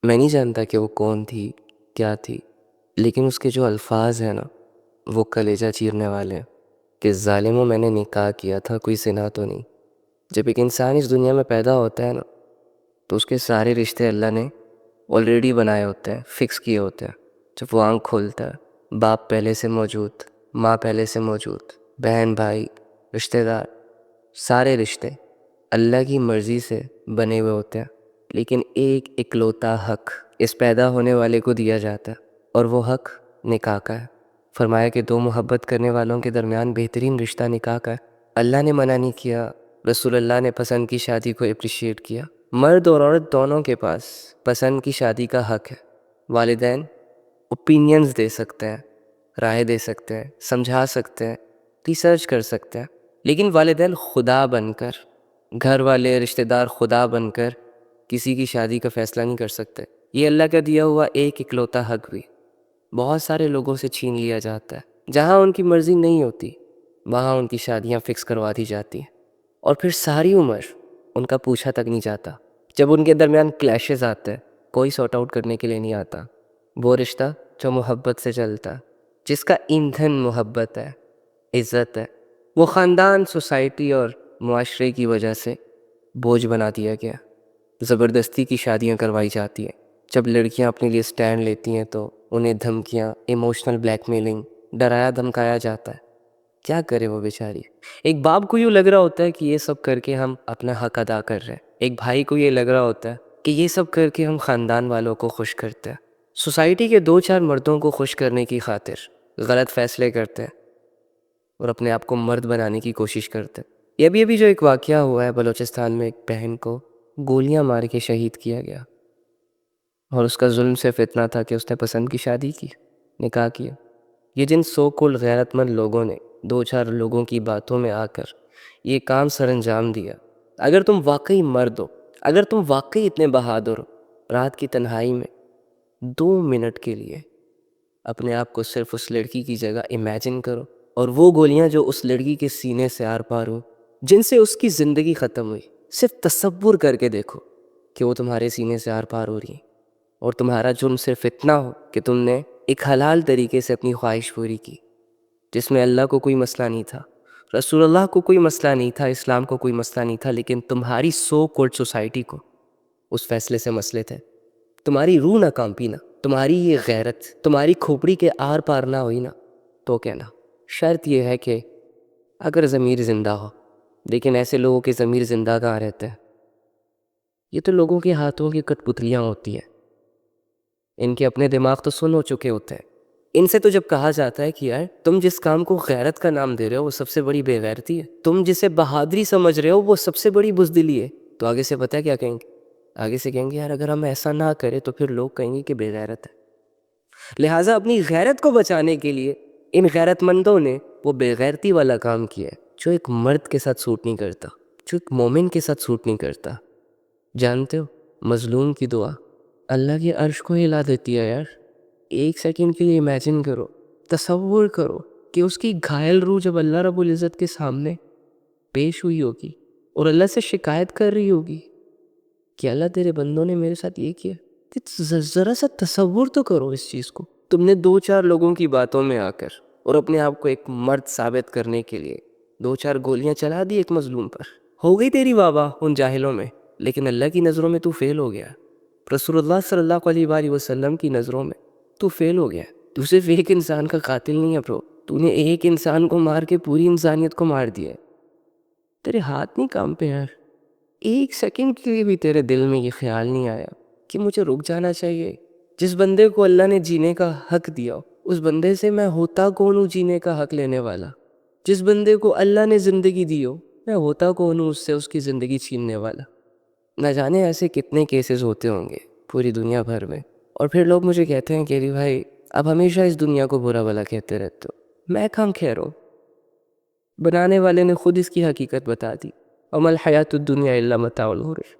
میں نہیں جانتا کہ وہ کون تھی، کیا تھی، لیکن اس کے جو الفاظ ہیں نا وہ کلیجہ چیرنے والے ہیں کہ ظالموں میں نے نکاح کیا تھا، کوئی زنا تو نہیں۔ جب ایک انسان اس دنیا میں پیدا ہوتا ہے نا تو اس کے سارے رشتے اللہ نے آلریڈی بنائے ہوتے ہیں، فکس کیے ہوتے ہیں۔ جب وہ آنکھ کھولتا ہے، باپ پہلے سے موجود، ماں پہلے سے موجود، بہن بھائی، رشتہ دار، سارے رشتے اللہ کی مرضی سے بنے ہوئے ہوتے ہیں، لیکن ایک اکلوتا حق اس پیدا ہونے والے کو دیا جاتا ہے، اور وہ حق نکاح کا ہے۔ فرمایا کہ دو محبت کرنے والوں کے درمیان بہترین رشتہ نکاح کا ہے۔ اللہ نے منع نہیں کیا، رسول اللہ نے پسند کی شادی کو اپریشیٹ کیا۔ مرد اور عورت دونوں کے پاس پسند کی شادی کا حق ہے۔ والدین اوپینینز دے سکتے ہیں، رائے دے سکتے ہیں، سمجھا سکتے ہیں، ریسرچ کر سکتے ہیں، لیکن والدین خدا بن کر، گھر والے رشتہ دار خدا بن کر کسی کی شادی کا فیصلہ نہیں کر سکتے۔ یہ اللہ کا دیا ہوا ایک اکلوتا حق بھی بہت سارے لوگوں سے چھین لیا جاتا ہے۔ جہاں ان کی مرضی نہیں ہوتی وہاں ان کی شادیاں فکس کروا دی جاتی ہیں، اور پھر ساری عمر ان کا پوچھا تک نہیں جاتا۔ جب ان کے درمیان کلیشز آتے ہیں کوئی سارٹ آؤٹ کرنے کے لیے نہیں آتا۔ وہ رشتہ جو محبت سے چلتا، جس کا ایندھن محبت ہے، عزت ہے، وہ خاندان، سوسائٹی اور معاشرے کی وجہ سے بوجھ بنا دیا گیا۔ زبردستی کی شادیاں کروائی جاتی ہیں۔ جب لڑکیاں اپنے لیے سٹینڈ لیتی ہیں تو انہیں دھمکیاں، ایموشنل بلیک میلنگ، ڈرایا دھمکایا جاتا ہے۔ کیا کرے وہ بیچاری؟ ایک باپ کو یوں لگ رہا ہوتا ہے کہ یہ سب کر کے ہم اپنا حق ادا کر رہے ہیں، ایک بھائی کو یہ لگ رہا ہوتا ہے کہ یہ سب کر کے ہم خاندان والوں کو خوش کرتے ہیں۔ سوسائٹی کے دو چار مردوں کو خوش کرنے کی خاطر غلط فیصلے کرتے ہیں اور اپنے آپ کو مرد بنانے کی کوشش کرتے ہیں۔ یہ ابھی جو ایک واقعہ ہوا ہے بلوچستان میں، ایک بہن کو گولیاں مار کے شہید کیا گیا، اور اس کا ظلم صرف اتنا تھا کہ اس نے پسند کی شادی کی، نکاح کیا۔ یہ جن سو کل غیرت مند لوگوں نے دو چار لوگوں کی باتوں میں آ کر یہ کام سر انجام دیا، اگر تم واقعی مرد ہو، اگر تم واقعی اتنے بہادر ہو، رات کی تنہائی میں 2 منٹ کے لیے اپنے آپ کو صرف اس لڑکی کی جگہ امیجن کرو، اور وہ گولیاں جو اس لڑکی کے سینے سے آر پار ہوں، جن سے اس کی زندگی ختم ہوئی، صرف تصور کر کے دیکھو کہ وہ تمہارے سینے سے آر پار ہو رہی ہیں، اور تمہارا جرم صرف اتنا ہو کہ تم نے ایک حلال طریقے سے اپنی خواہش پوری کی، جس میں اللہ کو کوئی مسئلہ نہیں تھا، رسول اللہ کو کوئی مسئلہ نہیں تھا، اسلام کو کوئی مسئلہ نہیں تھا، لیکن تمہاری سو کولڈ سوسائٹی کو اس فیصلے سے مسئلے تھے۔ تمہاری روح نہ کانپی نا، تمہاری یہ غیرت تمہاری کھوپڑی کے آر پار نہ ہوئی نا، تو کہنا شرط یہ ہے کہ اگر ضمیر زندہ ہو، لیکن ایسے لوگوں کے ضمیر زندہ کہاں رہتے ہیں؟ یہ تو لوگوں کے ہاتھوں کی کٹ پتلیاں ہوتی ہیں، ان کے اپنے دماغ تو سن ہو چکے ہوتے ہیں۔ ان سے تو جب کہا جاتا ہے کہ یار تم جس کام کو غیرت کا نام دے رہے ہو وہ سب سے بڑی بے غیرتی ہے، تم جسے بہادری سمجھ رہے ہو وہ سب سے بڑی بزدلی ہے، تو آگے سے پتہ ہے کیا کہیں گے؟ آگے سے کہیں گے یار اگر ہم ایسا نہ کریں تو پھر لوگ کہیں گے کہ بے غیرت ہے۔ لہٰذا اپنی غیرت کو بچانے کے لیے ان غیرت مندوں نے وہ بے غیرتی والا کام کیا ہے جو ایک مرد کے ساتھ سوٹ نہیں کرتا، جو ایک مومن کے ساتھ سوٹ نہیں کرتا۔ جانتے ہو مظلوم کی دعا اللہ کے عرش کو ہلا دیتی ہے یار۔ ایک سیکنڈ کے لیے امیجن کرو، تصور کرو کہ اس کی گھائل روح جب اللہ رب العزت کے سامنے پیش ہوئی ہوگی اور اللہ سے شکایت کر رہی ہوگی کہ اللہ تیرے بندوں نے میرے ساتھ یہ کیا، ذرا سا تصور تو کرو اس چیز کو۔ تم نے دو چار لوگوں کی باتوں میں آ کر اور اپنے آپ کو ایک مرد ثابت کرنے کے لیے دو چار گولیاں چلا دی ایک مظلوم پر، ہو گئی تیری واہ واہ ان جاہلوں میں، لیکن اللہ کی نظروں میں تو فیل ہو گیا، رسول اللہ صلی اللہ علیہ وآلہ وسلم کی نظروں میں تو فیل ہو گیا۔ تو صرف ایک انسان کا قاتل نہیں ہے برو، تو نے ایک انسان کو مار کے پوری انسانیت کو مار دیا ہے۔ تیرے ہاتھ نہیں کانپے یار؟ ایک سیکنڈ کے لیے بھی تیرے دل میں یہ خیال نہیں آیا کہ مجھے رک جانا چاہیے؟ جس بندے کو اللہ نے جینے کا حق دیا اس بندے سے میں ہوتا کون ہوں جینے کا حق لینے والا؟ جس بندے کو اللہ نے زندگی دی ہو میں ہوتا کون ہوں اس سے اس کی زندگی چھیننے والا؟ نہ جانے ایسے کتنے کیسز ہوتے ہوں گے پوری دنیا بھر میں، اور پھر لوگ مجھے کہتے ہیں کہ بھائی اب ہمیشہ اس دنیا کو برا بھلا کہتے رہتے ہو۔ میں کہاں کہہ رہا ہوں، بنانے والے نے خود اس کی حقیقت بتا دی، وَمَا الْحَيَاةُ الدُّنْيَا إِلَّا مَتَاعُ الْغُرُورِ۔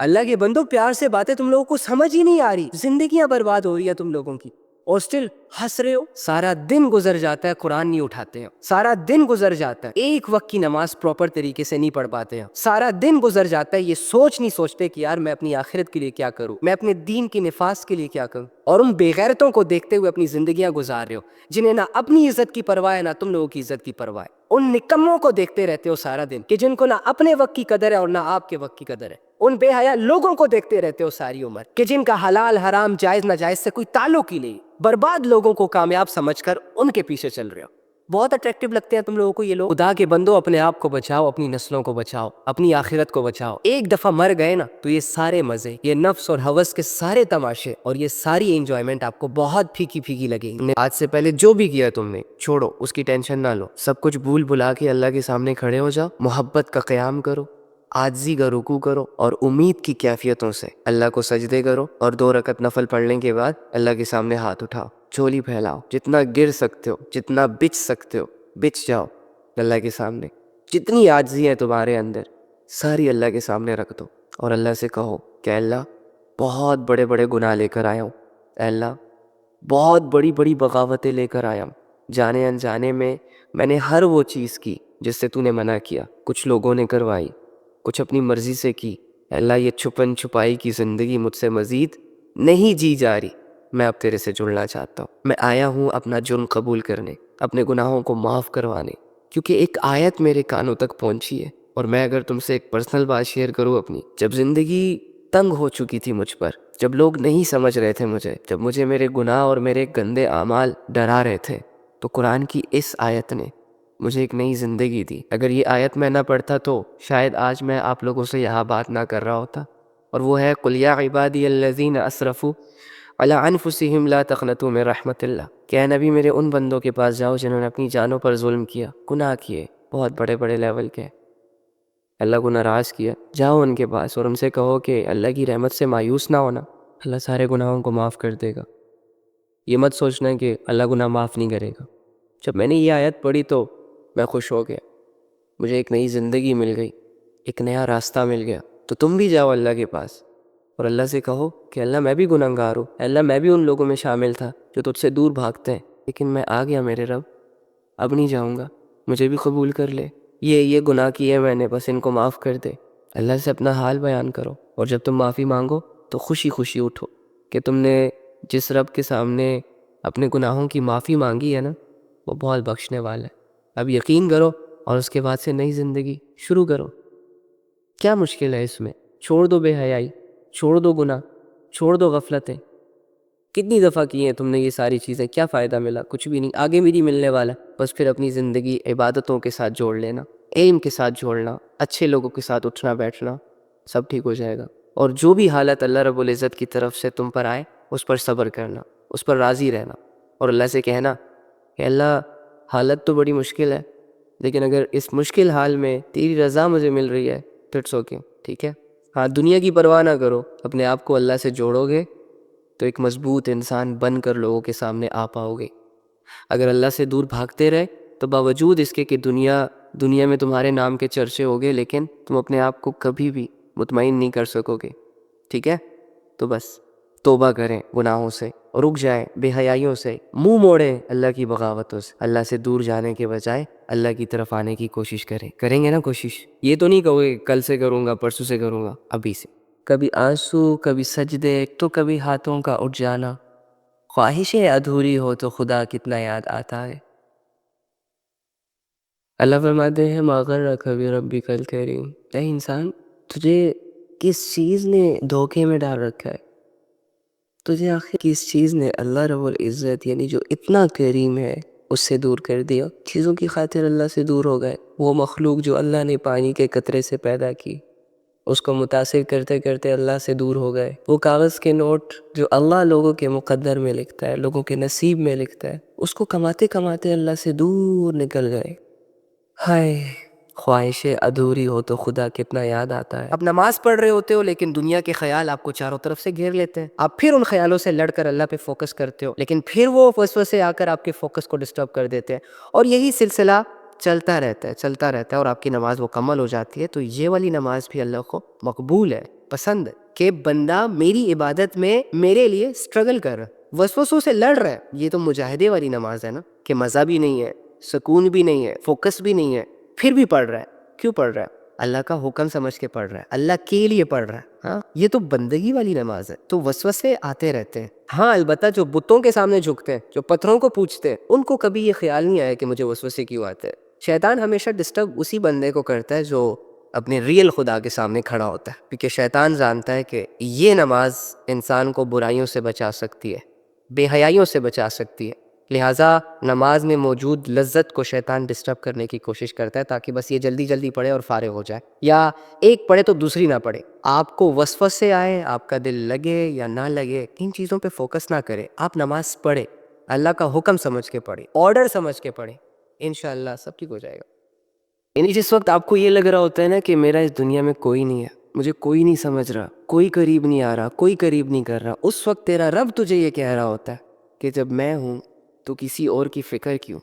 اللہ کے بندو پیار سے باتیں تم لوگوں کو سمجھ ہی نہیں آ رہی، زندگیاں برباد ہو رہی ہیں تم لوگوں کی۔ اور اسٹل ہنس رہے ہو. سارا دن گزر جاتا ہے قرآن نہیں اٹھاتے ہیں, سارا دن گزر جاتا ہے ایک وقت کی نماز پراپر طریقے سے نہیں پڑھ پاتے ہیں, سارا دن گزر جاتا ہے یہ سوچ نہیں سوچتے کہ یار میں اپنی آخرت کے لیے کیا کروں, میں اپنے دین کی نفاذ کے لیے کیا کروں. اور ان بے غیرتوں کو دیکھتے ہوئے اپنی زندگیاں گزار رہے ہو جنہیں نہ اپنی عزت کی پرواہ ہے نہ تم لوگوں کی عزت کی پرواہ ہے. ان نکموں کو دیکھتے رہتے ہو سارا دن کہ جن کو نہ اپنے وقت کی قدر ہے اور نہ آپ کے وقت کی قدر ہے. ان بے حیا لوگوں کو دیکھتے رہتے ہو ساری عمر کہ جن کا حلال حرام جائز ناجائز سے کوئی تعلق ہی نہیں. برباد لوگوں کو کامیاب سمجھ کر ان کے پیچھے چل رہے ہو. بہت اٹریکٹیو لگتے ہیں تم لوگوں کو یہ لوگ. خدا کے بندو اپنے آپ کو بچاؤ, اپنی نسلوں کو بچاؤ, اپنی آخرت کو بچاؤ. ایک دفعہ مر گئے نا تو یہ سارے مزے, یہ نفس اور ہوس کے سارے تماشے اور یہ ساری انجوائمنٹ آپ کو بہت پھیکی پھیکی لگے گی. آج سے پہلے جو بھی کیا تم نے چھوڑو, اس کی ٹینشن نہ لو. سب کچھ بھول بھلا کے اللہ کے سامنے کھڑے ہو جاؤ, محبت کا قیام کرو, عاجزی کا رکوع کرو اور امید کی کیفیتوں سے اللہ کو سجدے کرو. اور 2 رکعت نفل پڑھنے کے بعد اللہ کے سامنے ہاتھ اٹھاؤ, چولی پھیلاؤ, جتنا گر سکتے ہو, جتنا بچ سکتے ہو بچ جاؤ اللہ کے سامنے. جتنی عاجزی ہے تمہارے اندر ساری اللہ کے سامنے رکھ دو اور اللہ سے کہو کہ اللہ بہت بڑے بڑے گناہ لے کر آیا ہوں, اے اللہ بہت بڑی بڑی بغاوتیں لے کر آیا ہوں. جانے انجانے میں نے ہر وہ چیز کی جس سے تو نے منع کیا, کچھ لوگوں نے کروائی, کچھ اپنی مرضی سے کی. اللہ یہ چھپن چھپائی کی زندگی مجھ سے مزید نہیں جی جا رہی, میں اب تیرے سے جڑنا چاہتا ہوں. میں آیا ہوں اپنا جرم قبول کرنے, اپنے گناہوں کو معاف کروانے, کیونکہ ایک آیت میرے کانوں تک پہنچی ہے. اور میں اگر تم سے ایک پرسنل بات شیئر کروں اپنی, جب زندگی تنگ ہو چکی تھی مجھ پر, جب لوگ نہیں سمجھ رہے تھے مجھے, جب مجھے میرے گناہ اور میرے گندے اعمال ڈرا رہے تھے, تو قرآن کی اس آیت نے مجھے ایک نئی زندگی دی. اگر یہ آیت میں نہ پڑھتا تو شاید آج میں آپ لوگوں سے یہاں بات نہ کر رہا ہوتا. اور وہ ہے قُلْ يَا عِبَادِيَ الَّذِينَ أَسْرَفُوا عَلَىٰ أَنفُسِهِمْ لَا تَقْنَطُوا مِن رَحْمَتِ اللَّهِ. کہ اے نبی میرے ان بندوں کے پاس جاؤ جنہوں نے اپنی جانوں پر ظلم کیا, گناہ کیے, بہت بڑے بڑے لیول کے, اللہ کو ناراض کیا. جاؤ ان کے پاس اور ان سے کہو کہ اللہ کی رحمت سے مایوس نہ ہونا, اللہ سارے گناہوں کو معاف کر دے گا. یہ مت سوچنا کہ اللہ گناہ معاف نہیں کرے گا. جب میں نے یہ آیت پڑھی تو میں خوش ہو گیا, مجھے ایک نئی زندگی مل گئی, ایک نیا راستہ مل گیا. تو تم بھی جاؤ اللہ کے پاس اور اللہ سے کہو کہ اللہ میں بھی گنہگار ہوں, اللہ میں بھی ان لوگوں میں شامل تھا جو تجھ سے دور بھاگتے ہیں, لیکن میں آ گیا میرے رب, اب نہیں جاؤں گا, مجھے بھی قبول کر لے. یہ گناہ کیے میں نے, بس ان کو معاف کر دے. اللہ سے اپنا حال بیان کرو, اور جب تم معافی مانگو تو خوشی خوشی اٹھو کہ تم نے جس رب کے سامنے اپنے گناہوں کی معافی مانگی ہے نا, وہ بہت بخشنے والا ہے. اب یقین کرو اور اس کے بعد سے نئی زندگی شروع کرو. کیا مشکل ہے اس میں؟ چھوڑ دو بے حیائی, چھوڑ دو گناہ, چھوڑ دو غفلتیں. کتنی دفعہ کی ہیں تم نے یہ ساری چیزیں, کیا فائدہ ملا؟ کچھ بھی نہیں, آگے بھی نہیں ملنے والا. بس پھر اپنی زندگی عبادتوں کے ساتھ جوڑ لینا, علم کے ساتھ جوڑنا, اچھے لوگوں کے ساتھ اٹھنا بیٹھنا, سب ٹھیک ہو جائے گا. اور جو بھی حالت اللہ رب العزت کی طرف سے تم پر آئے اس پر صبر کرنا, اس پر راضی رہنا, اور اللہ سے کہنا کہ اللہ حالت تو بڑی مشکل ہے, لیکن اگر اس مشکل حال میں تیری رضا مجھے مل رہی ہے تو اٹس اوکے, ٹھیک ہے. ہاں, دنیا کی پرواہ نہ کرو, اپنے آپ کو اللہ سے جوڑو گے تو ایک مضبوط انسان بن کر لوگوں کے سامنے آ پاؤ گے. اگر اللہ سے دور بھاگتے رہے تو باوجود اس کے کہ دنیا میں تمہارے نام کے چرچے ہوگے, لیکن تم اپنے آپ کو کبھی بھی مطمئن نہیں کر سکو گے, ٹھیک ہے. تو بس توبہ کریں گناہوں سے, رک جائیں بے حیائیوں سے, منہ موڑیں اللہ کی بغاوتوں سے. اللہ سے دور جانے کے بجائے اللہ کی طرف آنے کی کوشش کریں گے نا کوشش. یہ تو نہیں کہو کہ کل سے کروں گا, پرسوں سے کروں گا, ابھی سے. کبھی آنسو, کبھی سجدے, تو کبھی ہاتھوں کا اٹھ جانا. خواہشیں ادھوری ہو تو خدا کتنا یاد آتا ہے. اللہ فرماتے ہیں ما غرک بربک الکریم. اے انسان, تجھے کس چیز نے دھوکے میں ڈال رکھا ہے؟ تجھے آخر کس چیز نے اللہ رب العزت یعنی جو اتنا کریم ہے اس سے دور کر دیا؟ چیزوں کی خاطر اللہ سے دور ہو گئے. وہ مخلوق جو اللہ نے پانی کے قطرے سے پیدا کی, اس کو متاثر کرتے کرتے اللہ سے دور ہو گئے. وہ کاغذ کے نوٹ جو اللہ لوگوں کے مقدر میں لکھتا ہے, لوگوں کے نصیب میں لکھتا ہے, اس کو کماتے کماتے اللہ سے دور نکل گئے. ہائے, خواہشیں ادھوری ہو تو خدا کتنا یاد آتا ہے. اب نماز پڑھ رہے ہوتے ہو لیکن دنیا کے خیال آپ کو چاروں طرف سے گھیر لیتے ہیں. آپ پھر ان خیالوں سے لڑ کر اللہ پہ فوکس کرتے ہو, لیکن پھر وہ وسوسے آ کر آپ کے فوکس کو ڈسٹرب کر دیتے ہیں, اور یہی سلسلہ چلتا رہتا ہے اور آپ کی نماز مکمل ہو جاتی ہے. تو یہ والی نماز بھی اللہ کو مقبول ہے, پسند ہے کہ بندہ میری عبادت میں میرے لیے سٹرگل کر رہا. وسوسوں سے لڑ رہا ہے. یہ تو مجاہدے والی نماز ہے نا, کہ مزہ بھی نہیں ہے, سکون بھی نہیں ہے, فوکس بھی نہیں ہے, پھر بھی پڑھ رہا ہے. کیوں پڑھ رہا ہے؟ اللہ کا حکم سمجھ کے پڑھ رہا ہے, اللہ کے لیے پڑھ رہا ہے. ہاں, یہ تو بندگی والی نماز ہے. تو وسوسے آتے رہتے ہیں. ہاں البتہ جو بتوں کے سامنے جھکتے ہیں, جو پتھروں کو پوجتے ہیں, ان کو کبھی یہ خیال نہیں آیا کہ مجھے وسوسے کیوں آتے ہیں. شیطان ہمیشہ ڈسٹرب اسی بندے کو کرتا ہے جو اپنے ریئل خدا کے سامنے کھڑا ہوتا ہے, کیونکہ شیطان جانتا ہے کہ یہ نماز انسان کو برائیوں سے بچا سکتی ہے, بے حیائیوں سے بچا سکتی ہے. لہٰذا نماز میں موجود لذت کو شیطان ڈسٹرب کرنے کی کوشش کرتا ہے, تاکہ بس یہ جلدی جلدی پڑھے اور فارغ ہو جائے, یا ایک پڑھے تو دوسری نہ پڑھے. آپ کو وسوسے آئے, آپ کا دل لگے یا نہ لگے, ان چیزوں پہ فوکس نہ کرے. آپ نماز پڑھے, اللہ کا حکم سمجھ کے پڑھے, آرڈر سمجھ کے پڑھے, انشاءاللہ سب ٹھیک ہو جائے گا. یعنی جس وقت آپ کو یہ لگ رہا ہوتا ہے نا کہ میرا اس دنیا میں کوئی نہیں ہے, مجھے کوئی نہیں سمجھ رہا, کوئی قریب نہیں آ رہا, کوئی قریب نہیں کر رہا, اس وقت تیرا رب تجھے یہ کہہ رہا ہوتا ہے کہ جب میں ہوں تو کسی اور کی فکر کیوں؟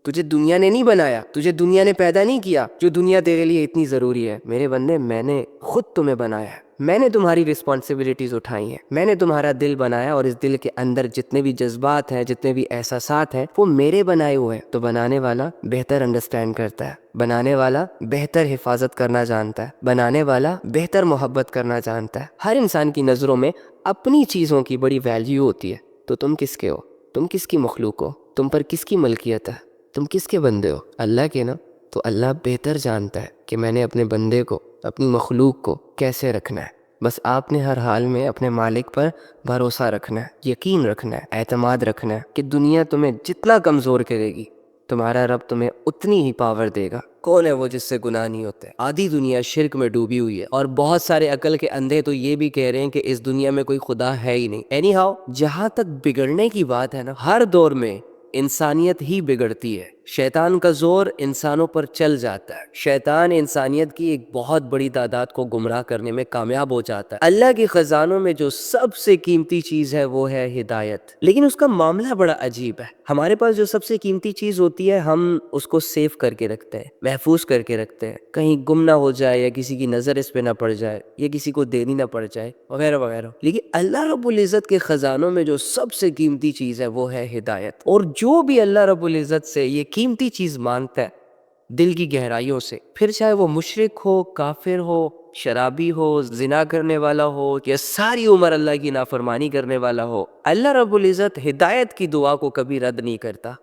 تجھے دنیا نے نہیں بنایا, تجھے دنیا نے پیدا نہیں کیا جو دنیا تیرے لیے اتنی ضروری ہے. میرے بندے, میں نے خود تمہیں بنایا ہے, میں نے تمہاری رسپانسبلٹیز اٹھائی ہیں, میں نے تمہارا دل بنایا, اور اس دل کے اندر جتنے بھی جذبات ہیں, جتنے بھی احساسات ہیں, وہ میرے بنائے ہوئے ہیں. تو بنانے والا بہتر انڈرسٹینڈ کرتا ہے, بنانے والا بہتر حفاظت کرنا جانتا ہے, بنانے والا بہتر محبت کرنا جانتا ہے. ہر انسان کی نظروں میں اپنی چیزوں کی بڑی ویلیو ہوتی ہے. تو تم کس کے ہو؟ تم کس کی مخلوق ہو؟ تم پر کس کی ملکیت ہے؟ تم کس کے بندے ہو؟ اللہ کے نا. تو اللہ بہتر جانتا ہے کہ میں نے اپنے بندے کو, اپنی مخلوق کو کیسے رکھنا ہے. بس آپ نے ہر حال میں اپنے مالک پر بھروسہ رکھنا ہے, یقین رکھنا ہے, اعتماد رکھنا ہے کہ دنیا تمہیں جتنا کمزور کرے گی, تمہارا رب تمہیں اتنی ہی پاور دے گا. کون ہے وہ جس سے گناہ نہیں ہوتے؟ آدھی دنیا شرک میں ڈوبی ہوئی ہے, اور بہت سارے عقل کے اندھے تو یہ بھی کہہ رہے ہیں کہ اس دنیا میں کوئی خدا ہے ہی نہیں. اینی ہاؤ, جہاں تک بگڑنے کی بات ہے نا, ہر دور میں انسانیت ہی بگڑتی ہے. شیطان کا زور انسانوں پر چل جاتا ہے, شیطان انسانیت کی ایک بہت بڑی تعداد کو گمراہ کرنے میں کامیاب ہو جاتا ہے. اللہ کے خزانوں میں جو سب سے قیمتی چیز ہے وہ ہے ہدایت. لیکن اس کا معاملہ بڑا عجیب ہے. ہمارے پاس جو سب سے قیمتی چیز ہوتی ہے, ہم اس کو سیو کر کے رکھتے ہیں, محفوظ کر کے رکھتے ہیں, کہیں گم نہ ہو جائے, یا کسی کی نظر اس پہ نہ پڑ جائے, یا کسی کو دینی نہ پڑ جائے, وغیرہ وغیرہ. لیکن اللہ رب العزت کے خزانوں میں جو سب سے قیمتی چیز ہے وہ ہے ہدایت. اور جو بھی اللہ رب العزت سے یہ قیمتی چیز مانگتا ہے دل کی گہرائیوں سے, پھر چاہے وہ مشرک ہو, کافر ہو, شرابی ہو, زنا کرنے والا ہو, یا ساری عمر اللہ کی نافرمانی کرنے والا ہو, اللہ رب العزت ہدایت کی دعا کو کبھی رد نہیں کرتا.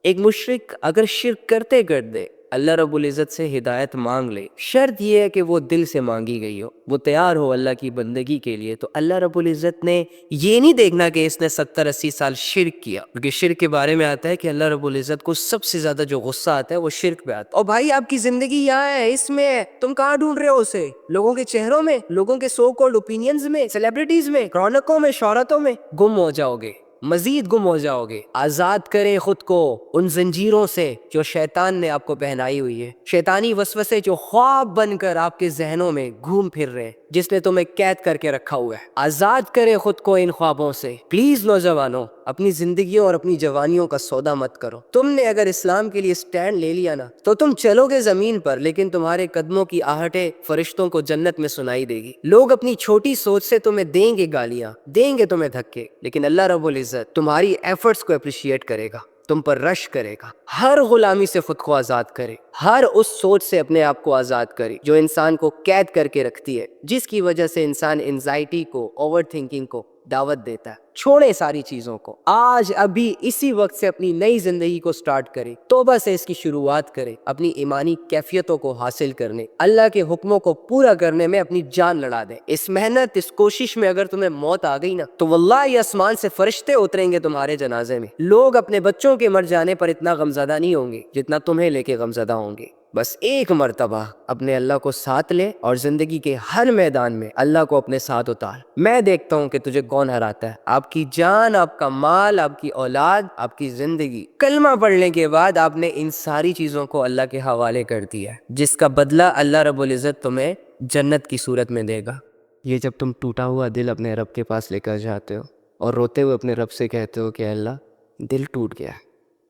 ایک مشرک اگر شرک کرتے کر دے, اللہ رب العزت سے ہدایت مانگ لے, شرط یہ ہے کہ وہ دل سے مانگی گئی ہو, وہ تیار ہو اللہ کی بندگی کے لیے. تو اللہ رب العزت نے یہ نہیں دیکھنا کہ اس نے 70-80 سال شرک کیا, کیونکہ شرک کے بارے میں آتا ہے کہ اللہ رب العزت کو سب سے زیادہ جو غصہ آتا ہے وہ شرک پہ آتا ہے. اور بھائی آپ کی زندگی یہاں ہے, اس میں ہے, تم کہاں ڈھونڈ رہے ہو اسے؟ لوگوں کے چہروں میں, لوگوں کے سو کالڈ اوپینینز میں, سیلیبریٹیز میں, رونقوں میں, شہرتوں میں. گم ہو جاؤ گے, مزید گم ہو جاؤ گے. آزاد کریں خود کو ان زنجیروں سے جو شیطان نے آپ کو پہنائی ہوئی ہے, شیطانی وسوسے جو خواب بن کر آپ کے ذہنوں میں گھوم پھر رہے, جس نے تمہیں قید کر کے رکھا ہوا ہے. آزاد کریں خود کو ان خوابوں سے. پلیز نوجوانوں, اپنی زندگیوں اور اپنی جوانیوں کا سودا مت کرو. تم نے اگر اسلام کے لیے سٹینڈ لے لیا نا, تو تم چلو گے زمین پر, لیکن تمہارے قدموں کی آہٹیں فرشتوں کو جنت میں سنائی دے گی. لوگ اپنی چھوٹی سوچ سے تمہیں دیں گے گالیاں, دیں گے تمہیں دھکے, لیکن اللہ رب العزت تمہاری ایفرٹس کو اپریشیٹ کرے گا, تم پر رش کرے گا. ہر غلامی سے خود کو آزاد کرے, ہر اس سوچ سے اپنے آپ کو آزاد کرے جو انسان کو قید کر کے رکھتی ہے, جس کی وجہ سے انسان انزائٹی کو, اوور تھنکنگ کو دعوت دیتا ہے. چھوڑے ساری چیزوں کو, آج ابھی اسی وقت سے اپنی نئی زندگی کو سٹارٹ کرے, توبہ سے اس کی شروعات کرے, اپنی ایمانی کیفیتوں کو حاصل کرنے, اللہ کے حکموں کو پورا کرنے میں اپنی جان لڑا دے. اس محنت, اس کوشش میں اگر تمہیں موت آ گئی نا, تو واللہ یہ آسمان سے فرشتے اتریں گے تمہارے جنازے میں. لوگ اپنے بچوں کے مر جانے پر اتنا غمزدہ نہیں ہوں گے جتنا تمہیں لے کے غمزدہ ہوں گے. بس ایک مرتبہ اپنے اللہ کو ساتھ لے, اور زندگی کے ہر میدان میں اللہ کو اپنے ساتھ اتار. میں دیکھتا ہوں کہ تجھے کون ہراتا ہے, آپ کی جان, آپ کا مال, آپ کی اولاد, آپ کی زندگی. کلمہ پڑھنے کے بعد آپ نے ان ساری چیزوں کو اللہ کے حوالے کر دیا, جس کا بدلہ اللہ رب العزت تمہیں جنت کی صورت میں دے گا. یہ جب تم ٹوٹا ہوا دل اپنے رب کے پاس لے کر جاتے ہو, اور روتے ہوئے اپنے رب سے کہتے ہو کہ اللہ دل ٹوٹ گیا ہے,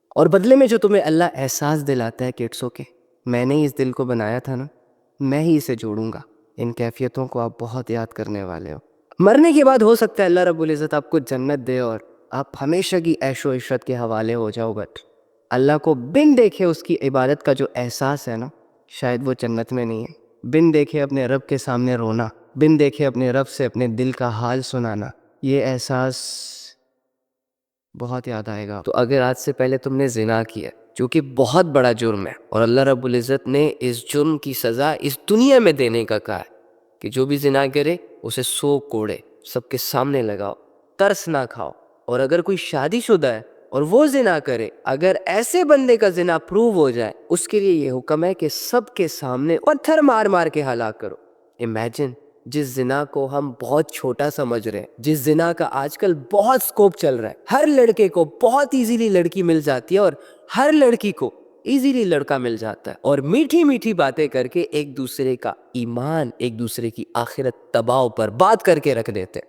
اور بدلے میں جو تمہیں اللہ احساس دلاتا ہے کہ اٹس اوکے, میں نے اس دل کو بنایا تھا نا, میں ہی اسے جوڑوں گا. ان کیفیتوں کو آپ بہت یاد کرنے والے ہو. مرنے کے بعد ہو سکتا ہے اللہ رب العزت آپ کو جنت دے, اور آپ ہمیشہ کی عیش و عشرت کے حوالے ہو جاؤ. بٹ اللہ کو بن دیکھے اس کی عبادت کا جو احساس ہے نا، شاید وہ جنت میں نہیں ہے. بن دیکھے اپنے رب کے سامنے رونا، بن دیکھے اپنے رب سے اپنے دل کا حال سنانا، یہ احساس بہت یاد آئے گا. تو اگر آج سے پہلے تم نے زنا کیا، جو کہ بہت بڑا جرم ہے، اور اللہ رب العزت نے اس جرم کی سزا اس دنیا میں دینے کا کہا ہے کہ جو بھی زنا کرے اسے 100 کوڑے سب کے سامنے لگاؤ، ترس نہ کھاؤ. اور اگر کوئی شادی شدہ ہے اور وہ زنا کرے، اگر ایسے بندے کا زنا پروو ہو جائے، اس کے لیے یہ حکم ہے کہ سب کے سامنے پتھر مار مار کے ہلاک کرو. امیجن، جس زنا کو ہم بہت چھوٹا سمجھ رہے ہیں، جس زنا کا آج کل بہت سکوپ چل رہا ہے، ہر لڑکے کو بہت ایزیلی لڑکی مل جاتی ہے اور ہر لڑکی کو ایزیلی لڑکا مل جاتا ہے، اور میٹھی میٹھی باتیں کر کے ایک دوسرے کا ایمان، ایک دوسرے کی آخرت تباہ و برباد کر کے رکھ دیتے.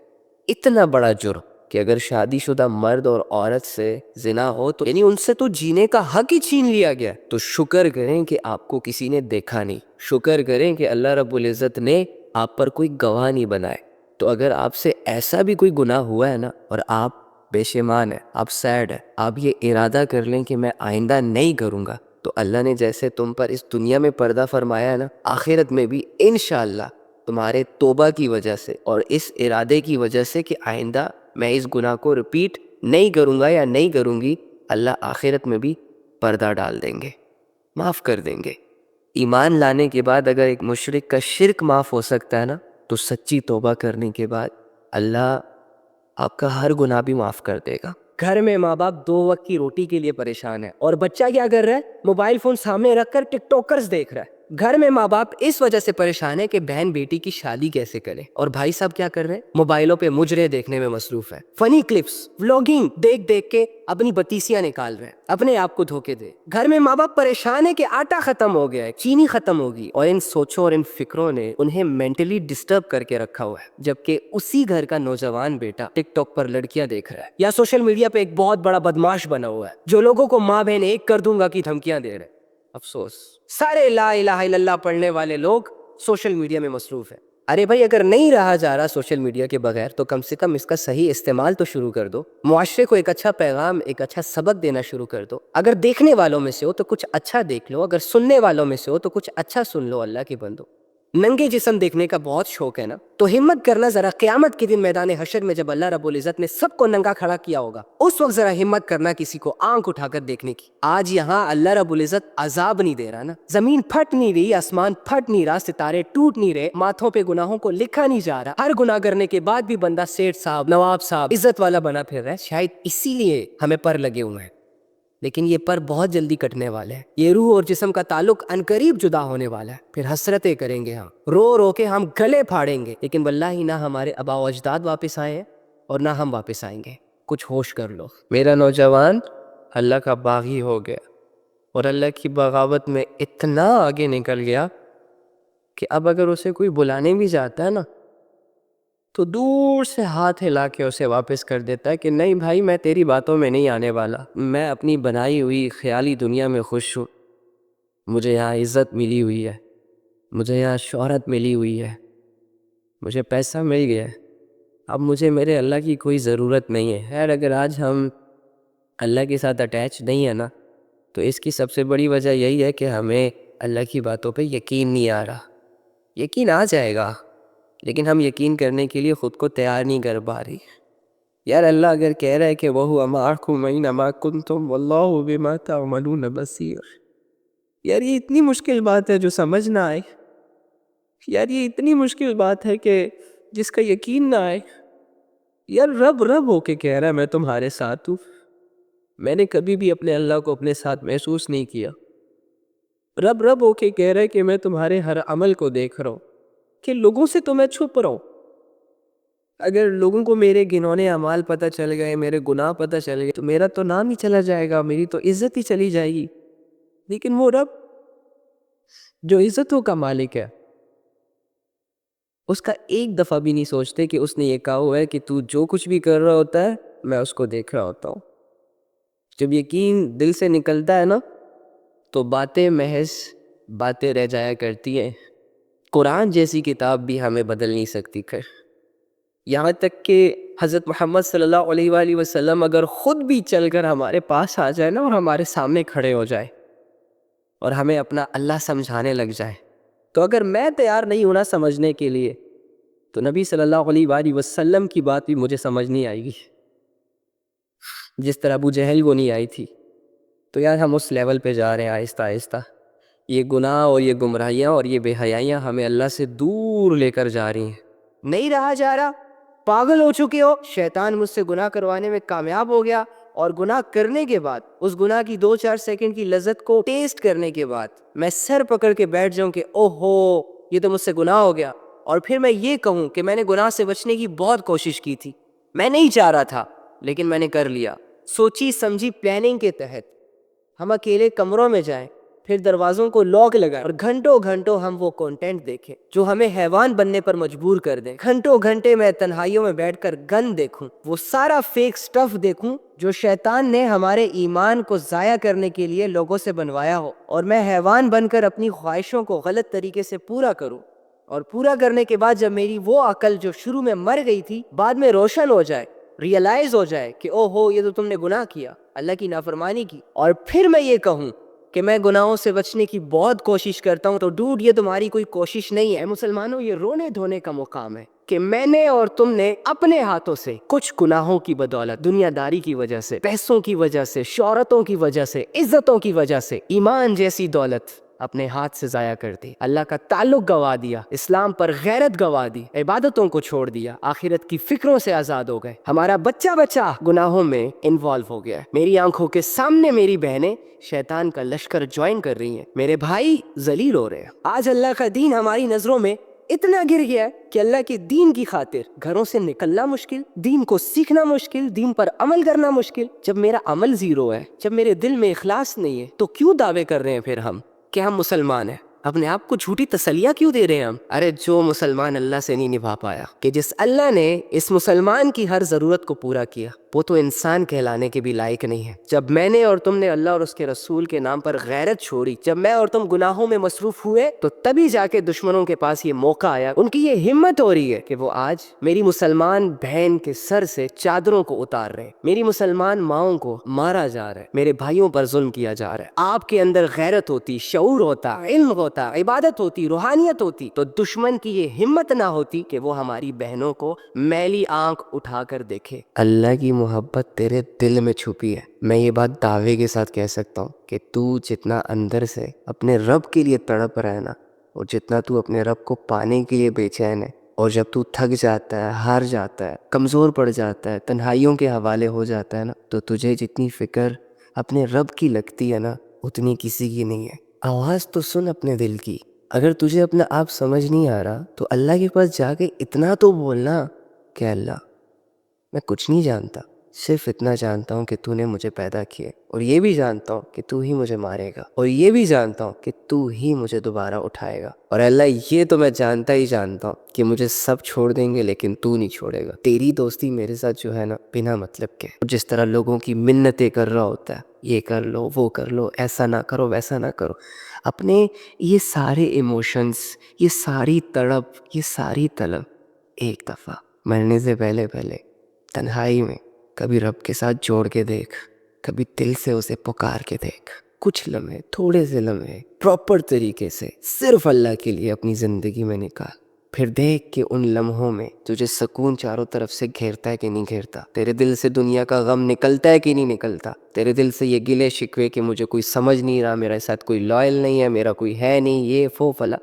اتنا بڑا جرم کہ اگر شادی شدہ مرد اور عورت سے زنا ہو تو یعنی ان سے تو جینے کا حق ہی چھین لیا گیا. تو شکر کریں کہ آپ کو کسی نے دیکھا نہیں، شکر کریں کہ اللہ رب العزت نے آپ پر کوئی گواہ نہیں بنائے. تو اگر آپ سے ایسا بھی کوئی گناہ ہوا ہے نا، اور آپ بیشیمان ہیں، آپ سیڈ ہیں، آپ یہ ارادہ کر لیں کہ میں آئندہ نہیں کروں گا، تو اللہ نے جیسے تم پر اس دنیا میں پردہ فرمایا ہے نا، آخرت میں بھی انشاءاللہ تمہارے توبہ کی وجہ سے اور اس ارادے کی وجہ سے کہ آئندہ میں اس گناہ کو رپیٹ نہیں کروں گا یا نہیں کروں گی، اللہ آخرت میں بھی پردہ ڈال دیں گے، معاف کر دیں گے. ایمان لانے کے بعد اگر ایک مشرک کا شرک معاف ہو سکتا ہے نا، تو سچی توبہ کرنے کے بعد اللہ آپ کا ہر گناہ بھی معاف کر دے گا. گھر میں ماں باپ 2 وقت کی روٹی کے لیے پریشان ہے، اور بچہ کیا کر رہا ہے؟ موبائل فون سامنے رکھ کر ٹک ٹاکرز دیکھ رہا ہے. گھر میں ماں باپ اس وجہ سے پریشان ہے کہ بہن بیٹی کی شادی کیسے کرے، اور بھائی صاحب کیا کر رہے ہیں؟ موبائلوں پہ مجرے دیکھنے میں مصروف ہے، فنی کلپس، ولاگنگ دیکھ دیکھ کے اپنی بتیسیاں نکال رہے ہیں، اپنے آپ کو دھوکے دے. گھر میں ماں باپ پریشان ہے کہ آٹا ختم ہو گیا ہے، چینی ختم ہوگی، اور ان سوچوں اور ان فکروں نے انہیں مینٹلی ڈسٹرب کر کے رکھا ہوا ہے. جبکہ اسی گھر کا نوجوان بیٹا ٹک ٹاک پر لڑکیاں دیکھ رہا ہے، یا سوشل میڈیا پہ ایک بہت بڑا بدماش بنا ہوا ہے جو لوگوں کو ماں بہن ایک کر دوں گا کی دھمکیاں دے رہے ہیں. افسوس، سارے لا الہ الا اللہ پڑھنے والے لوگ سوشل میڈیا میں مصروف ہیں. ارے بھائی، اگر نہیں رہا جا رہا سوشل میڈیا کے بغیر تو کم سے کم اس کا صحیح استعمال تو شروع کر دو. معاشرے کو ایک اچھا پیغام، ایک اچھا سبق دینا شروع کر دو. اگر دیکھنے والوں میں سے ہو تو کچھ اچھا دیکھ لو، اگر سننے والوں میں سے ہو تو کچھ اچھا سن لو. اللہ کے بندو، ننگے جسم دیکھنے کا بہت شوق ہے نا، تو ہمت کرنا ذرا قیامت کے دن میدان حشر میں جب اللہ رب العزت نے سب کو ننگا کھڑا کیا ہوگا، اس وقت ذرا ہمت کرنا کسی کو آنکھ اٹھا کر دیکھنے کی. آج یہاں اللہ رب العزت عذاب نہیں دے رہا نا، زمین پھٹ نہیں رہی، آسمان پھٹ نہیں رہا، ستارے ٹوٹ نہیں رہے، ماتھوں پہ گناہوں کو لکھا نہیں جا رہا. ہر گناہ کرنے کے بعد بھی بندہ سیٹھ صاحب، نواب صاحب، عزت والا بنا پھر رہا ہے. شاید اسی لیے ہمیں پر لگے ہوئے ہیں، لیکن یہ پر بہت جلدی کٹنے والے ہیں. یہ روح اور جسم کا تعلق عنقریب جدا ہونے والا ہے. پھر حسرتیں کریں گے، ہم رو رو کے ہم گلے پھاڑیں گے، لیکن واللہ نہ ہمارے آباء و اجداد واپس آئے ہیں اور نہ ہم واپس آئیں گے. کچھ ہوش کر لو. میرا نوجوان اللہ کا باغی ہو گیا، اور اللہ کی بغاوت میں اتنا آگے نکل گیا کہ اب اگر اسے کوئی بلانے بھی جاتا ہے نا، تو دور سے ہاتھ ہلا کے اسے واپس کر دیتا ہے کہ نہیں بھائی، میں تیری باتوں میں نہیں آنے والا، میں اپنی بنائی ہوئی خیالی دنیا میں خوش ہوں. مجھے یہاں عزت ملی ہوئی ہے، مجھے یہاں شہرت ملی ہوئی ہے، مجھے پیسہ مل گیا ہے، اب مجھے میرے اللہ کی کوئی ضرورت نہیں ہے. خیر، اگر آج ہم اللہ کے ساتھ اٹیچ نہیں ہے نا، تو اس کی سب سے بڑی وجہ یہی ہے کہ ہمیں اللہ کی باتوں پہ یقین نہیں آ رہا. یقین آ جائے گا، لیکن ہم یقین کرنے کے لیے خود کو تیار نہیں کر پا رہی. یار اللہ اگر کہہ رہا ہے کہ وَهُوَ مَعَكُمْ أَيْنَمَا كُنْتُمْ وَاللَّهُ بِمَا تَعْمَلُونَ بَصِيرٌ، یار یہ اتنی مشکل بات ہے جو سمجھ نہ آئے. یار یہ اتنی مشکل بات ہے کہ جس کا یقین نہ آئے. یار رب رب ہو کے کہہ رہا ہے میں تمہارے ساتھ ہوں. میں نے کبھی بھی اپنے اللہ کو اپنے ساتھ محسوس نہیں کیا. رب رب ہو کے کہہ رہا ہے کہ میں تمہارے ہر عمل کو دیکھ رہا ہوں، کہ لوگوں سے تو میں چھپ رہا ہوں. اگر لوگوں کو میرے گنونے اعمال پتہ چل گئے، میرے گناہ پتہ چل گئے، تو میرا تو نام ہی چلا جائے گا، میری تو عزت ہی چلی جائے گی. لیکن وہ رب جو عزتوں کا مالک ہے، اس کا ایک دفعہ بھی نہیں سوچتے کہ اس نے یہ کہا ہوا ہے کہ تو جو کچھ بھی کر رہا ہوتا ہے میں اس کو دیکھ رہا ہوتا ہوں. جب یقین دل سے نکلتا ہے نا، تو باتیں محض باتیں رہ جایا کرتی ہیں. قرآن جیسی کتاب بھی ہمیں بدل نہیں سکتی. یہاں تک کہ حضرت محمد صلی اللہ علیہ وآلہ وسلم اگر خود بھی چل کر ہمارے پاس آ جائے نا اور ہمارے سامنے کھڑے ہو جائے اور ہمیں اپنا اللہ سمجھانے لگ جائے، تو اگر میں تیار نہیں ہونا سمجھنے کے لیے تو نبی صلی اللہ علیہ وآلہ وسلم کی بات بھی مجھے سمجھ نہیں آئے گی، جس طرح ابو جہل کو نہیں آئی تھی۔ تو یار ہم اس لیول پہ جا رہے ہیں آہستہ آہستہ، یہ گناہ اور یہ گمراہیاں اور یہ بے حیائیاں ہمیں اللہ سے دور لے کر جا رہی ہیں، نہیں رہا جا رہا، پاگل ہو چکے ہو، شیطان مجھ سے گناہ کروانے میں کامیاب ہو گیا، اور گناہ کرنے کے بعد اس گناہ کی 2-4 سیکنڈ کی لذت کو ٹیسٹ کرنے کے بعد میں سر پکڑ کے بیٹھ جاؤں کہ اوہو یہ تو مجھ سے گناہ ہو گیا، اور پھر میں یہ کہوں کہ میں نے گناہ سے بچنے کی بہت کوشش کی تھی، میں نہیں چاہ رہا تھا لیکن میں نے کر لیا، سوچی سمجھی پلاننگ کے تحت ہم اکیلے کمروں میں جائیں، پھر دروازوں کو لاک لگائیں اور گھنٹوں گھنٹوں ہم وہ کنٹینٹ دیکھیں جو ہمیں حیوان بننے پر مجبور کر دیں، گھنٹوں گھنٹے میں تنہائیوں میں بیٹھ کر گن دیکھوں، وہ سارا فیک سٹف دیکھوں جو شیطان نے ہمارے ایمان کو ضائع کرنے کے لیے لوگوں سے بنوایا ہو، اور میں حیوان بن کر اپنی خواہشوں کو غلط طریقے سے پورا کروں، اور پورا کرنے کے بعد جب میری وہ عقل جو شروع میں مر گئی تھی بعد میں روشن ہو جائے، ریئلائز ہو جائے کہ او ہو یہ تو تم نے گناہ کیا، اللہ کی نافرمانی کی، اور پھر میں یہ کہوں کہ میں گناہوں سے بچنے کی بہت کوشش کرتا ہوں، تو ڈوڈ یہ تمہاری کوئی کوشش نہیں ہے مسلمانوں، یہ رونے دھونے کا مقام ہے کہ میں نے اور تم نے اپنے ہاتھوں سے کچھ گناہوں کی بدولت، دنیا داری کی وجہ سے، پیسوں کی وجہ سے، شہرتوں کی وجہ سے، عزتوں کی وجہ سے، ایمان جیسی دولت اپنے ہاتھ سے ضائع کر دی، اللہ کا تعلق گوا دیا، اسلام پر غیرت گوا دی، عبادتوں کو چھوڑ دیا، آخرت کی فکروں سے آزاد ہو گئے، ہمارا بچہ بچہ گناہوں میں انوالو ہو گیا ہے، میری آنکھوں کے سامنے میری بہنیں شیطان کا لشکر جوائن کر رہی ہیں، میرے بھائی ذلیل ہو رہے ہیں، آج اللہ کا دین ہماری نظروں میں اتنا گر گیا ہے کہ اللہ کے دین کی خاطر گھروں سے نکلنا مشکل، دین کو سیکھنا مشکل، دین پر عمل کرنا مشکل۔ جب میرا عمل زیرو ہے، جب میرے دل میں اخلاص نہیں ہے، تو کیوں دعوے کر رہے ہیں پھر ہم کہ ہم مسلمان ہیں؟ اپنے آپ کو جھوٹی تسلیاں کیوں دے رہے ہیں ہم؟ ارے جو مسلمان اللہ سے نہیں نبھا پایا، کہ جس اللہ نے اس مسلمان کی ہر ضرورت کو پورا کیا، وہ تو انسان کہلانے کے بھی لائق نہیں ہے۔ جب میں نے اور تم نے اللہ اور اس کے رسول کے نام پر غیرت چھوڑی، جب میں اور تم گناہوں میں مصروف ہوئے، تو تبھی جا کے دشمنوں کے پاس یہ موقع آیا، ان کی یہ ہمت ہو رہی ہے کہ وہ آج میری مسلمان بہن کے سر سے چادروں کو اتار رہے ہیں، میری مسلمان ماؤں کو مارا جا رہا ہے، میرے بھائیوں پر ظلم کیا جا رہا ہے۔ آپ کے اندر غیرت ہوتی، شعور ہوتا، علم ہوتا، عبادت ہوتی، روحانیت ہوتی، تو دشمن کی یہ ہمت نہ ہوتی کہ وہ ہماری بہنوں کو میلی آنکھ اٹھا کر دیکھے۔ اللہ کی محبت تیرے دل میں چھپی ہے، میں یہ بات دعوے کے ساتھ کہہ سکتا ہوں کہ تو جتنا اندر سے اپنے رب کے لیے تڑپ رہا ہے نا، اور جتنا تو اپنے رب کو پانے کے لیے بے چین ہے، اور جب تو تھک جاتا ہے، ہار جاتا ہے، کمزور پڑ جاتا ہے، تنہائیوں کے حوالے ہو جاتا ہے نا، تو تجھے جتنی فکر اپنے رب کی لگتی ہے نا، اتنی کسی کی نہیں ہے۔ آواز تو سن اپنے دل کی، اگر تجھے اپنا آپ سمجھ نہیں آ رہا تو اللہ کے پاس جا کے اتنا تو بولنا کہ اللہ میں کچھ نہیں جانتا، صرف اتنا جانتا ہوں کہ تو نے مجھے پیدا کیا، اور یہ بھی جانتا ہوں کہ تو ہی مجھے مارے گا، اور یہ بھی جانتا ہوں کہ تو ہی مجھے دوبارہ اٹھائے گا، اور اللہ یہ تو میں جانتا ہی جانتا ہوں کہ مجھے سب چھوڑ دیں گے لیکن تو نہیں چھوڑے گا۔ تیری دوستی میرے ساتھ جو ہے نا بنا مطلب کے، جس طرح لوگوں کی منتیں کر رہا ہوتا ہے، یہ کر لو وہ کر لو، ایسا نہ کرو ویسا نہ کرو، اپنے یہ سارے ایموشنز، یہ ساری تڑپ، یہ ساری طلب ایک دفعہ مرنے سے پہلے تنہائی میں کبھی رب کے ساتھ جوڑ کے دیکھ، کبھی دل سے اسے پکار کے دیکھ، کچھ لمحے، تھوڑے سے لمحے پراپر طریقے سے صرف اللہ کے لیے اپنی زندگی میں نکال، پھر دیکھ کہ ان لمحوں میں تجھے سکون چاروں طرف سے گھیرتا ہے کہ نہیں گھیرتا، تیرے دل سے دنیا کا غم نکلتا ہے کہ نہیں نکلتا، تیرے دل سے یہ گلے شکوے کہ مجھے کوئی سمجھ نہیں رہا، میرے ساتھ کوئی لائل نہیں ہے، میرا کوئی ہے نہیں، یہ فو فلا،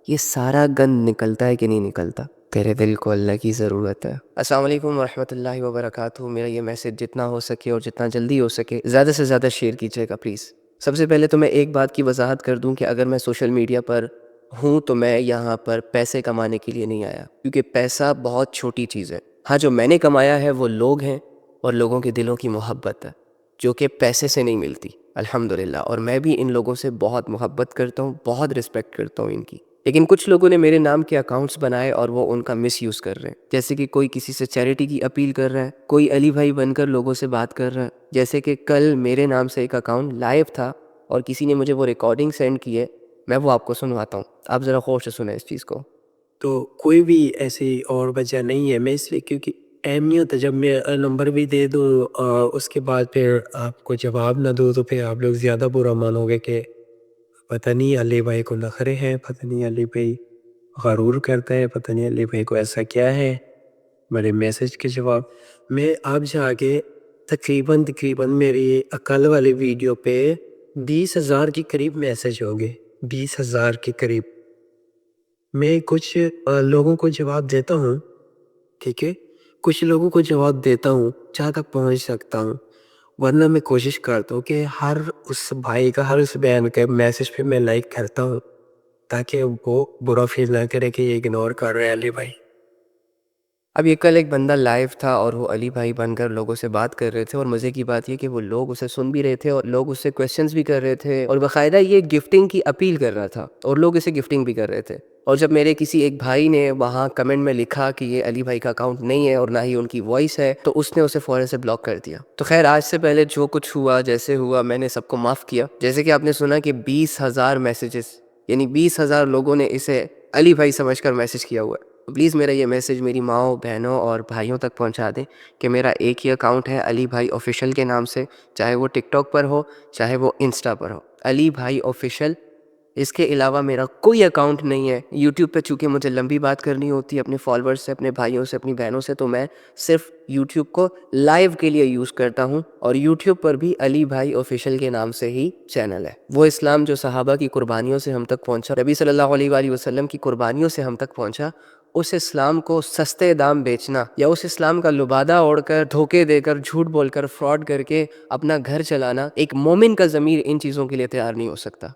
یہ سارا گند نکلتا ہے کہ نہیں نکلتا؟ تیرے دل کو اللہ کی ضرورت ہے۔ السلام علیکم ورحمۃ اللہ وبرکاتہ۔ میرا یہ میسج جتنا ہو سکے اور جتنا جلدی ہو سکے زیادہ سے زیادہ شیئر کیجیے گا پلیز۔ سب سے پہلے تو میں ایک بات کی وضاحت کر دوں کہ اگر میں سوشل میڈیا پر ہوں تو میں یہاں پر پیسے کمانے کے لیے نہیں آیا، کیونکہ پیسہ بہت چھوٹی چیز ہے۔ ہاں جو میں نے کمایا ہے وہ لوگ ہیں اور لوگوں کے دلوں کی محبت ہے، جو کہ پیسے سے نہیں ملتی الحمدللہ، اور میں بھی ان لوگوں سے بہت محبت کرتا ہوں، بہت رسپیکٹ کرتا ہوں ان کی۔ لیکن کچھ لوگوں نے میرے نام کے اکاؤنٹس بنائے اور وہ ان کا مس یوز کر رہے ہیں، جیسے کہ کوئی کسی سے چیریٹی کی اپیل کر رہا ہے، کوئی علی بھائی بن کر لوگوں سے بات کر رہا ہے، جیسے کہ کل میرے نام سے ایک اکاؤنٹ لائیو تھا اور کسی نے مجھے وہ ریکارڈنگ سینڈ کی ہے، میں وہ آپ کو سنواتا ہوں، آپ ذرا غور سے سنیں اس چیز کو۔ تو کوئی بھی ایسی اور وجہ نہیں ہے، میں اس لیے کیونکہ اہم نہیں ہوتا جب میں نمبر بھی دے دوں اس کے بعد پھر آپ کو جواب نہ دوں تو پھر آپ لوگ زیادہ برا مانو گے کہ پتہ نہیں علی بھائی کو نخرے ہیں، پتہ نہیں علی بھائی غرور کرتا ہے، پتہ نہیں علی بھائی کو ایسا کیا ہے. میرے میسج کے جواب میں آپ جا کے تقریباً میری کل والی ویڈیو پہ 20,000 کے قریب میسج ہو گئے، 20,000 کے قریب. میں کچھ لوگوں کو جواب دیتا ہوں، ٹھیک ہے، کچھ لوگوں کو جواب دیتا ہوں جہاں تک پہنچ سکتا ہوں، ورنہ میں کوشش کرتا ہوں کہ ہر اس بھائی کا، ہر اس بہن کے میسج پہ میں لائک کرتا ہوں تاکہ وہ برا فیل نہ کرے کہ یہ اگنور کر رہے ہیں علی بھائی. اب یہ کل ایک بندہ لائیو تھا اور وہ علی بھائی بن کر لوگوں سے بات کر رہے تھے، اور مزے کی بات یہ کہ وہ لوگ اسے سن بھی رہے تھے اور لوگ اس سے کویسچنز بھی کر رہے تھے، اور باقاعدہ یہ گفٹنگ کی اپیل کر رہا تھا اور لوگ اسے گفٹنگ بھی کر رہے تھے. اور جب میرے کسی ایک بھائی نے وہاں کمنٹ میں لکھا کہ یہ علی بھائی کا اکاؤنٹ نہیں ہے اور نہ ہی ان کی وائس ہے، تو اس نے اسے فوراً سے بلاک کر دیا. تو خیر، آج سے پہلے جو کچھ ہوا، جیسے ہوا، میں نے سب کو معاف کیا. جیسے کہ آپ نے سنا کہ 20,000 میسیجز، یعنی 20,000 لوگوں نے اسے علی بھائی سمجھ کر میسج کیا ہوا ہے. پلیز میرا یہ میسج میری ماؤں، بہنوں اور بھائیوں تک پہنچا دیں کہ میرا ایک ہی اکاؤنٹ ہے علی بھائی آفیشیل کے نام سے، چاہے وہ ٹک ٹاک پر ہو، چاہے وہ انسٹا پر ہو، علی بھائی آفیشیل. اس کے علاوہ میرا کوئی اکاؤنٹ نہیں ہے. یوٹیوب پہ چونکہ مجھے لمبی بات کرنی ہوتی ہے اپنے فالورز سے، اپنے بھائیوں سے، اپنی بہنوں سے، تو میں صرف یوٹیوب کو لائیو کے لیے یوز کرتا ہوں، اور یوٹیوب پر بھی علی بھائی آفیشیل کے نام سے ہی چینل ہے. وہ اسلام جو صحابہ کی قربانیوں سے ہم تک پہنچا، نبی صلی اللہ علیہ وآلہ وسلم کی قربانیوں سے ہم تک پہنچا، اس اسلام کو سستے دام بیچنا یا اس اسلام کا لبادہ اوڑھ کر، دھوکے دے کر، جھوٹ بول کر، فراڈ کر کے اپنا گھر چلانا، ایک مومن کا ضمیر ان چیزوں کے لیے تیار نہیں ہو سکتا.